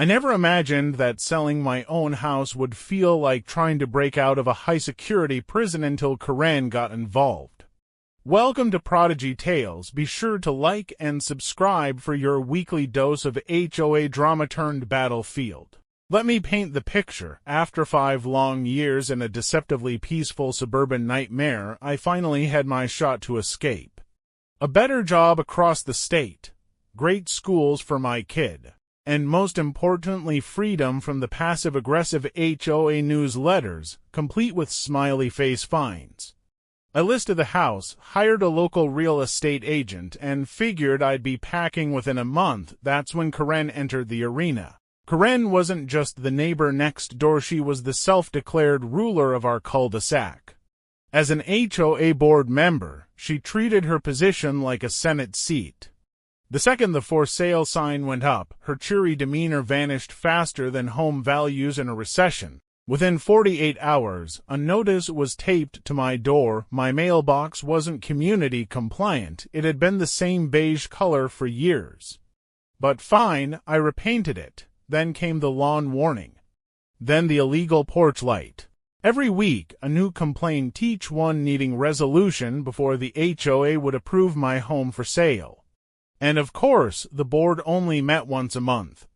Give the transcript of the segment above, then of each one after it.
I never imagined that selling my own house would feel like trying to break out of a high-security prison until Karen got involved. Welcome to Prodigy Tales. Be sure to like and subscribe for your weekly dose of HOA drama turned battlefield. Let me paint the picture. After 5 long years in a deceptively peaceful suburban nightmare, I finally had my shot to escape. A better job across the state, great schools for my kid, and most importantly freedom from the passive-aggressive HOA newsletters, complete with smiley face fines. I listed the house, hired a local real estate agent, and figured I'd be packing within a month. That's when Karen entered the arena. Karen wasn't just the neighbor next door, she was the self-declared ruler of our cul-de-sac. As an HOA board member, she treated her position like a Senate seat. The second the for sale sign went up, her cheery demeanor vanished faster than home values in a recession. Within 48 hours, a notice was taped to my door. My mailbox wasn't community compliant. It had been the same beige color for years. But fine, I repainted it. Then came the lawn warning. Then the illegal porch light. Every week, a new complaint, each one needing resolution before the HOA would approve my home for sale. And of course, the board only met once a month.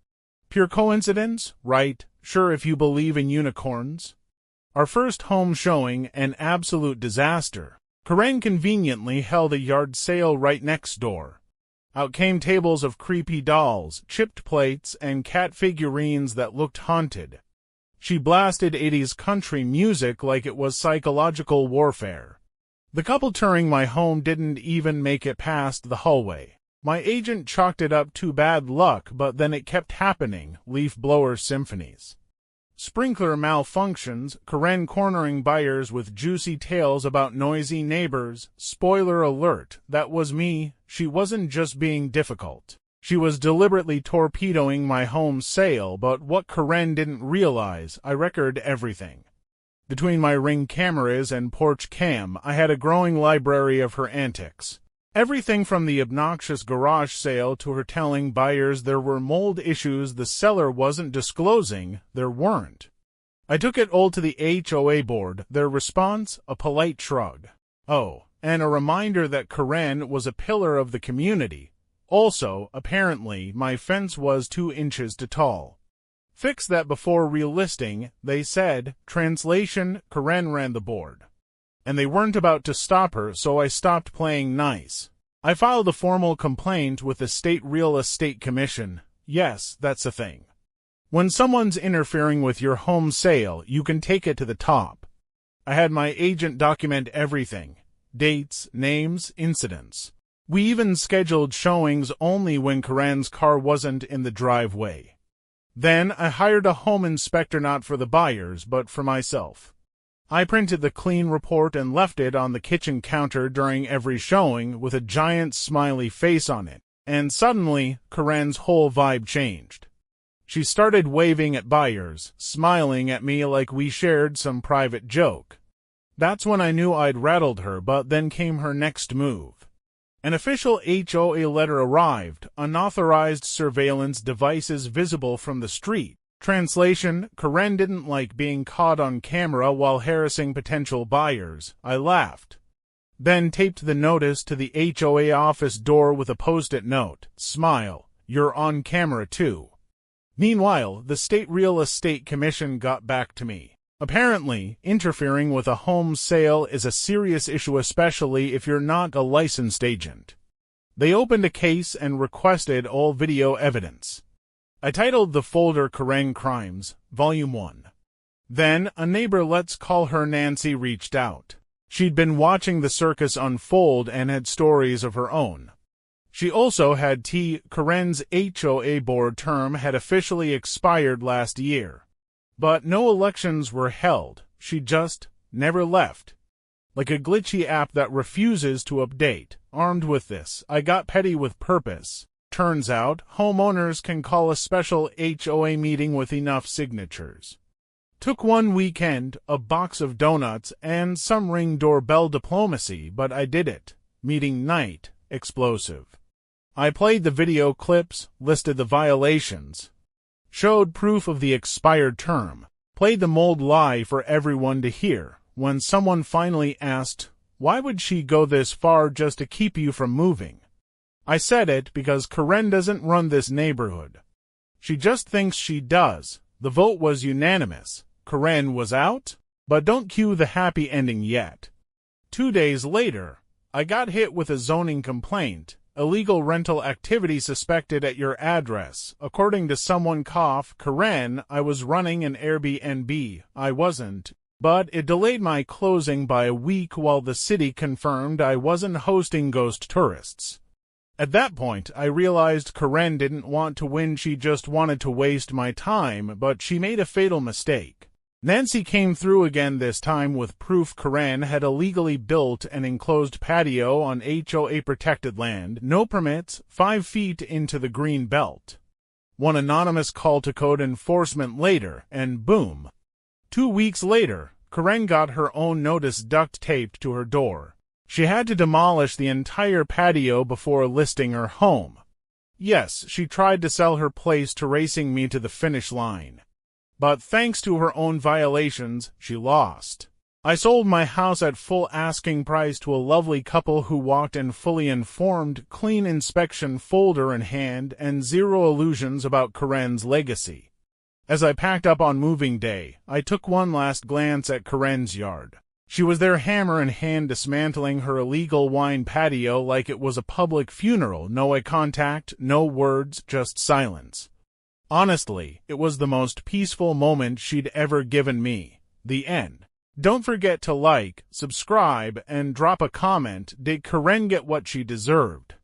Pure coincidence, right? Sure, if you believe in unicorns. Our first home showing, an absolute disaster. Karen conveniently held a yard sale right next door. Out came tables of creepy dolls, chipped plates, and cat figurines that looked haunted. She blasted 80s country music like it was psychological warfare. The couple touring my home didn't even make it past the hallway. My agent chalked it up to bad luck, but then it kept happening. Leaf blower symphonies, sprinkler malfunctions, Karen cornering buyers with juicy tales about noisy neighbors. Spoiler alert, that was me. She wasn't just being difficult. She was deliberately torpedoing my home sale, but what Karen didn't realize, I recorded everything. Between my Ring cameras and porch cam, I had a growing library of her antics. Everything from the obnoxious garage sale to her telling buyers there were mold issues the seller wasn't disclosing. There weren't. I took it all to the HOA board. Their response? A polite shrug. Oh, and a reminder that Karen was a pillar of the community. Also, apparently, my fence was 2 inches too tall. Fix that before relisting, they said. Translation, Karen ran the board. And they weren't about to stop her, so I stopped playing nice. I filed a formal complaint with the State Real Estate Commission. Yes, that's a thing. When someone's interfering with your home sale, you can take it to the top. I had my agent document everything. Dates, names, incidents. We even scheduled showings only when Karen's car wasn't in the driveway. Then I hired a home inspector, not for the buyers, but for myself. I printed the clean report and left it on the kitchen counter during every showing with a giant smiley face on it, and suddenly, Karen's whole vibe changed. She started waving at buyers, smiling at me like we shared some private joke. That's when I knew I'd rattled her, but then came her next move. An official HOA letter arrived, unauthorized surveillance devices visible from the street. Translation, Karen didn't like being caught on camera while harassing potential buyers. I laughed. Then taped the notice to the HOA office door with a post-it note. Smile, you're on camera too. Meanwhile, the State Real Estate Commission got back to me. Apparently, interfering with a home sale is a serious issue, especially if you're not a licensed agent. They opened a case and requested all video evidence. I titled the folder Karen Crimes, Volume 1. Then, a neighbor, let's call her Nancy, reached out. She'd been watching the circus unfold and had stories of her own. She also had tea. Karen's HOA board term had officially expired last year. But no elections were held. She just never left. Like a glitchy app that refuses to update. Armed with this, I got petty with purpose. Turns out, homeowners can call a special HOA meeting with enough signatures. Took one weekend, a box of donuts, and some Ring doorbell diplomacy, but I did it. Meeting night, explosive. I played the video clips, listed the violations. showed proof of the expired term, played the mold lie for everyone to hear. When someone finally asked, "Why would she go this far just to keep you from moving?" I said it because Karen doesn't run this neighborhood. She just thinks she does. The vote was unanimous. Karen was out, but don't cue the happy ending yet. 2 days later, I got hit with a zoning complaint. Illegal rental activity suspected at your address. According to someone Karen, I was running an Airbnb. I wasn't. But it delayed my closing by a week while the city confirmed I wasn't hosting ghost tourists. At that point, I realized Karen didn't want to win, she just wanted to waste my time, but she made a fatal mistake. Nancy came through again, this time with proof Karen had illegally built an enclosed patio on HOA protected land, no permits, 5 feet into the green belt. One anonymous call to code enforcement later, and boom. 2 weeks later, Karen got her own notice duct taped to her door. She had to demolish the entire patio before listing her home. Yes, she tried to sell her place to racing me to the finish line. But thanks to her own violations, she lost. I sold my house at full asking price to a lovely couple who walked in fully informed, clean inspection folder in hand and zero illusions about Karen's legacy. As I packed up on moving day, I took one last glance at Karen's yard. She was there, hammer in hand, dismantling her illegal wine patio like it was a public funeral. No eye contact, no words, just silence. Honestly, it was the most peaceful moment she'd ever given me. The end. Don't forget to like, subscribe, and drop a comment. Did Karen get what she deserved?